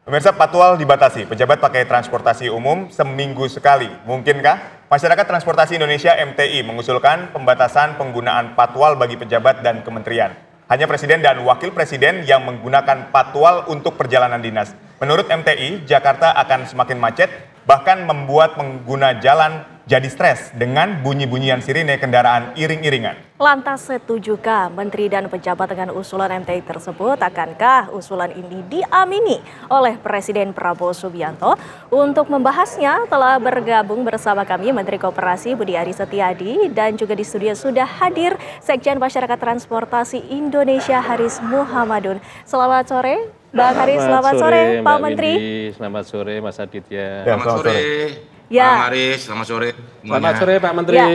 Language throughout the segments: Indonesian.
Pemirsa, patwal dibatasi. Pejabat pakai transportasi umum seminggu sekali. Mungkinkah? Masyarakat Transportasi Indonesia (MTI) mengusulkan pembatasan penggunaan patwal bagi pejabat dan kementerian. Hanya presiden dan wakil presiden yang menggunakan patwal untuk perjalanan dinas. Menurut MTI, Jakarta akan semakin macet, bahkan membuat pengguna jalan jadi stres dengan bunyi-bunyian sirine kendaraan iring-iringan. Lantas setujukah Menteri dan pejabat dengan usulan MTI tersebut? Akankah usulan ini diamini oleh Presiden Prabowo Subianto? Untuk membahasnya telah bergabung bersama kami Menteri Koperasi Budi Aris Setiadi, dan juga di studio sudah hadir Sekjen Masyarakat Transportasi Indonesia Haris Muhammadun. Selamat sore Bang Haris, selamat sore Pak Menteri. Selamat sore Mas Aditya. Selamat sore. Bang Haris, selamat sore. Selamat sore Pak Menteri. Ya.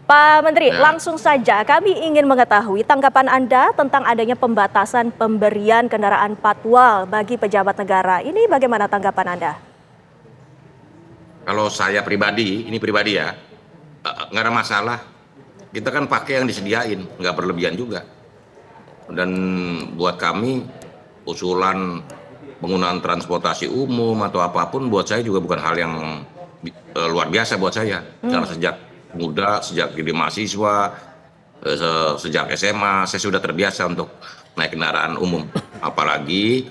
Pak Menteri, langsung saja kami ingin mengetahui tanggapan Anda tentang adanya pembatasan pemberian kendaraan patwal bagi pejabat negara. Ini bagaimana tanggapan Anda? Kalau saya pribadi, ini pribadi ya, nggak ada masalah. Kita kan pakai yang disediain, nggak berlebihan juga. Dan buat kami, usulan penggunaan transportasi umum atau apapun buat saya juga bukan hal yang luar biasa buat saya. Karena sejak muda, sejak jadi mahasiswa, sejak SMA, saya sudah terbiasa untuk naik kendaraan umum. Apalagi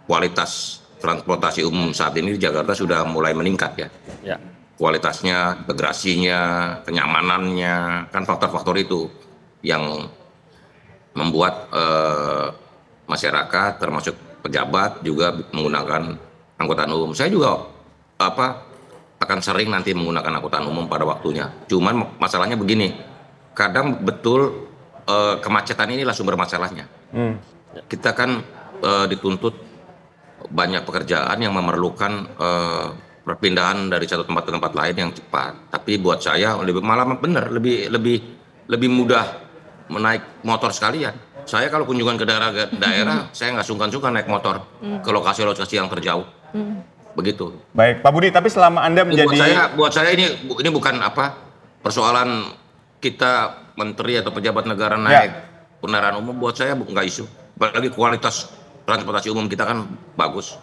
kualitas transportasi umum saat ini di Jakarta sudah mulai meningkat ya. Kualitasnya, integrasinya, kenyamanannya, kan faktor-faktor itu yang membuat masyarakat termasuk pejabat juga menggunakan angkutan umum. Saya juga akan sering nanti menggunakan angkutan umum pada waktunya. Cuman masalahnya begini, kadang betul kemacetan inilah sumber masalahnya. Kita kan dituntut banyak pekerjaan yang memerlukan perpindahan dari satu tempat ke tempat lain yang cepat. Tapi buat saya malah benar lebih mudah menaik motor sekalian. Saya kalau kunjungan ke daerah, saya nggak sungkan-sungkan naik motor ke lokasi-lokasi yang terjauh. Begitu. Baik, Pak Budi, tapi selama Anda menjadi... Buat saya ini bukan persoalan kita menteri atau pejabat negara naik kendaraan umum. Buat saya nggak isu. Apalagi kualitas transportasi umum kita kan bagus.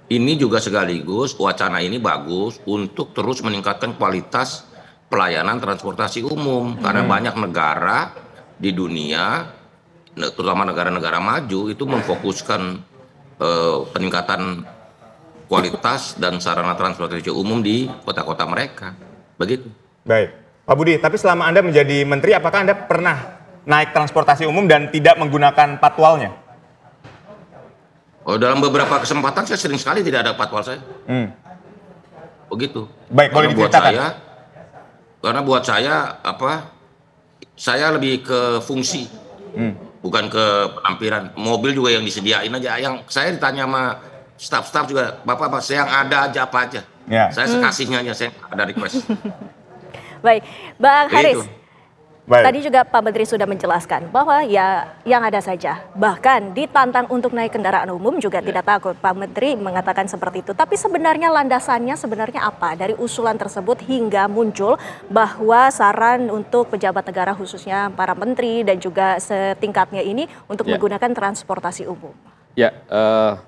Ini juga sekaligus wacana ini bagus untuk terus meningkatkan kualitas pelayanan transportasi umum. Karena banyak negara di dunia, terutama negara-negara maju, itu memfokuskan peningkatan kualitas dan sarana transportasi umum di kota-kota mereka. Begitu. Baik. Pak Budi, tapi selama Anda menjadi menteri, apakah Anda pernah naik transportasi umum dan tidak menggunakan patwalnya? Oh, dalam beberapa kesempatan saya sering sekali tidak ada patwal saya. Begitu. Baik, boleh diceritakan. Karena buat saya saya lebih ke fungsi, bukan ke penampilan. Mobil juga yang disediain aja. Yang saya ditanya sama staf-staf juga, Bapak yang ada aja apa aja. Saya sekasihnya aja, saya ada request. Baik, Bang Haris. Baik. Tadi juga Pak Menteri sudah menjelaskan bahwa ya yang ada saja. Bahkan ditantang untuk naik kendaraan umum juga tidak takut. Pak Menteri mengatakan seperti itu. Tapi sebenarnya landasannya sebenarnya apa dari usulan tersebut hingga muncul bahwa saran untuk pejabat negara khususnya para menteri dan juga setingkatnya ini untuk menggunakan transportasi umum? Ya,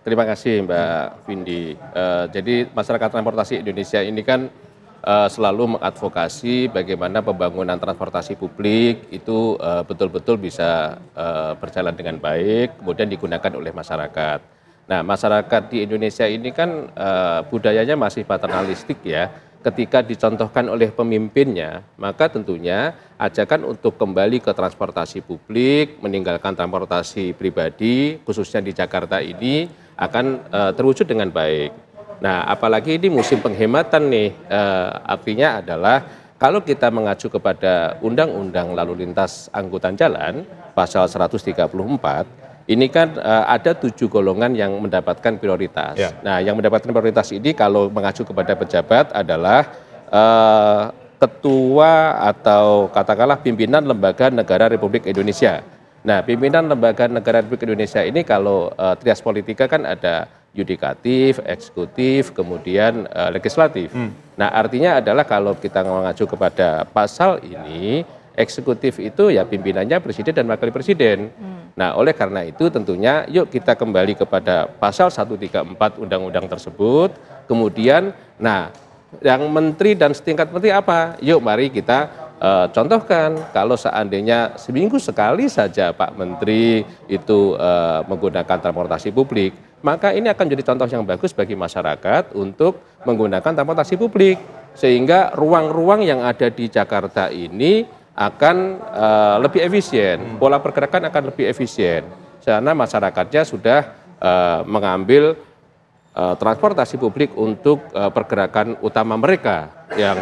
terima kasih Mbak Vindi. Jadi masyarakat transportasi Indonesia ini kan selalu mengadvokasi bagaimana pembangunan transportasi publik itu betul-betul bisa berjalan dengan baik, kemudian digunakan oleh masyarakat. Nah, masyarakat di Indonesia ini kan budayanya masih paternalistik ya. Ketika dicontohkan oleh pemimpinnya, maka tentunya ajakan untuk kembali ke transportasi publik, meninggalkan transportasi pribadi, khususnya di Jakarta ini akan terwujud dengan baik. Nah, apalagi ini musim penghematan nih, artinya adalah kalau kita mengacu kepada Undang-Undang Lalu Lintas Angkutan Jalan, pasal 134, ini kan ada 7 golongan yang mendapatkan prioritas. Nah, yang mendapatkan prioritas ini kalau mengacu kepada pejabat adalah ketua atau katakanlah pimpinan lembaga negara Republik Indonesia. Nah, pimpinan lembaga negara Republik Indonesia ini kalau trias politika kan ada yudikatif, eksekutif, kemudian legislatif. Nah, artinya adalah kalau kita mengacu kepada pasal ini, eksekutif itu ya pimpinannya presiden dan wakil presiden. Nah, oleh karena itu tentunya yuk kita kembali kepada pasal 134 undang-undang tersebut. Kemudian, nah, yang menteri dan setingkat menteri apa? Yuk mari kita contohkan kalau seandainya seminggu sekali saja Pak Menteri itu menggunakan transportasi publik, maka ini akan jadi contoh yang bagus bagi masyarakat untuk menggunakan transportasi publik. Sehingga ruang-ruang yang ada di Jakarta ini akan lebih efisien, pola pergerakan akan lebih efisien, karena masyarakatnya sudah mengambil transportasi publik untuk pergerakan utama mereka yang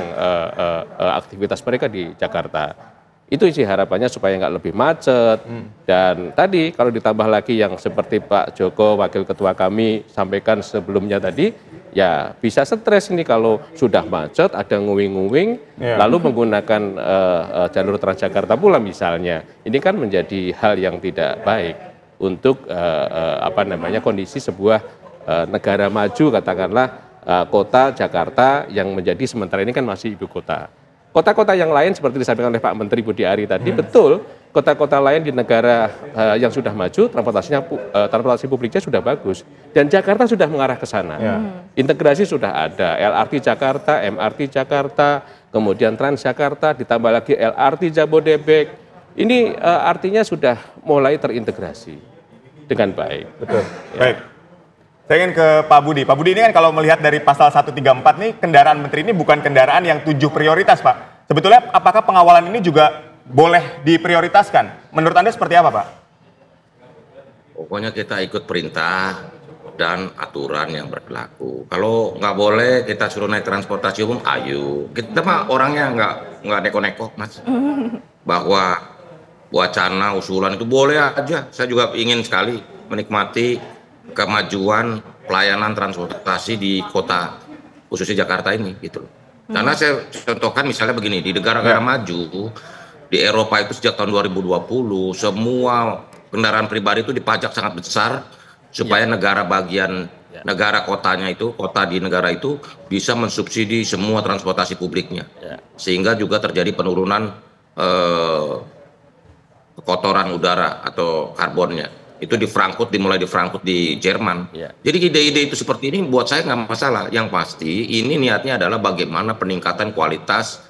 aktivitas mereka di Jakarta. Itu sih harapannya supaya nggak lebih macet. Dan tadi kalau ditambah lagi yang seperti Pak Joko, Wakil Ketua kami sampaikan sebelumnya tadi, ya bisa stres ini kalau sudah macet, ada nguwing-nguwing, lalu menggunakan jalur Transjakarta pula misalnya. Ini kan menjadi hal yang tidak baik untuk kondisi sebuah negara maju, katakanlah kota Jakarta yang menjadi sementara ini kan masih ibu kota. Kota-kota yang lain seperti disampaikan oleh Pak Menteri Budi Ari tadi, betul, kota-kota lain di negara yang sudah maju, transportasi publiknya sudah bagus. Dan Jakarta sudah mengarah ke sana. Integrasi sudah ada, LRT Jakarta, MRT Jakarta, kemudian Transjakarta, ditambah lagi LRT Jabodebek. Ini artinya sudah mulai terintegrasi dengan baik. Betul. Baik. Saya ingin ke Pak Budi. Pak Budi, ini kan kalau melihat dari pasal 134 nih, kendaraan menteri ini bukan kendaraan yang 7 prioritas, Pak. Sebetulnya apakah pengawalan ini juga boleh diprioritaskan? Menurut Anda seperti apa, Pak? Pokoknya kita ikut perintah dan aturan yang berlaku. Kalau nggak boleh kita suruh naik transportasi umum, ayo. Kita mah orangnya nggak neko-neko, Mas. Bahwa wacana, usulan itu boleh aja. Saya juga ingin sekali menikmati kemajuan pelayanan transportasi di kota khususnya Jakarta ini gitu loh. Karena saya contohkan misalnya begini, di negara-negara maju di Eropa itu sejak tahun 2020 semua kendaraan pribadi itu dipajak sangat besar supaya negara bagian negara kotanya itu, kota di negara itu bisa mensubsidi semua transportasi publiknya. Sehingga juga terjadi penurunan kotoran udara atau karbonnya. Itu dimulai di Frankfurt di Jerman. Jadi ide-ide itu seperti ini buat saya nggak masalah. Yang pasti ini niatnya adalah bagaimana peningkatan kualitas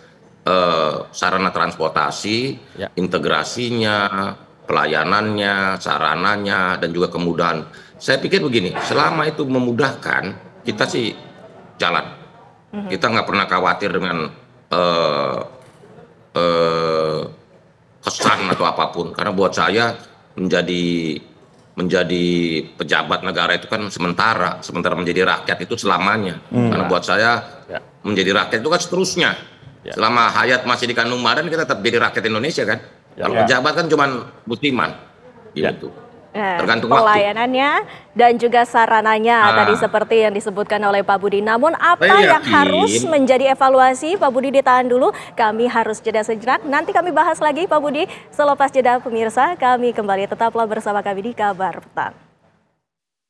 sarana transportasi, integrasinya, pelayanannya, sarananya, dan juga kemudahan. Saya pikir begini, selama itu memudahkan, kita sih jalan. Kita nggak pernah khawatir dengan kesan atau apapun. Karena buat saya menjadi pejabat negara itu kan sementara menjadi rakyat itu selamanya. Karena buat saya menjadi rakyat itu kan seterusnya. Selama hayat masih di kandung badan kita tetap jadi rakyat Indonesia kan. Kalau pejabat kan cuma musiman gitu. Tergantung pelayanannya waktu. Dan juga sarananya tadi seperti yang disebutkan oleh Pak Budi. Namun apa yang harus menjadi evaluasi? Pak Budi ditahan dulu, kami harus jeda sejenak. Nanti kami bahas lagi Pak Budi selepas jeda. Pemirsa, kami kembali, tetaplah bersama kami di Kabar Petang.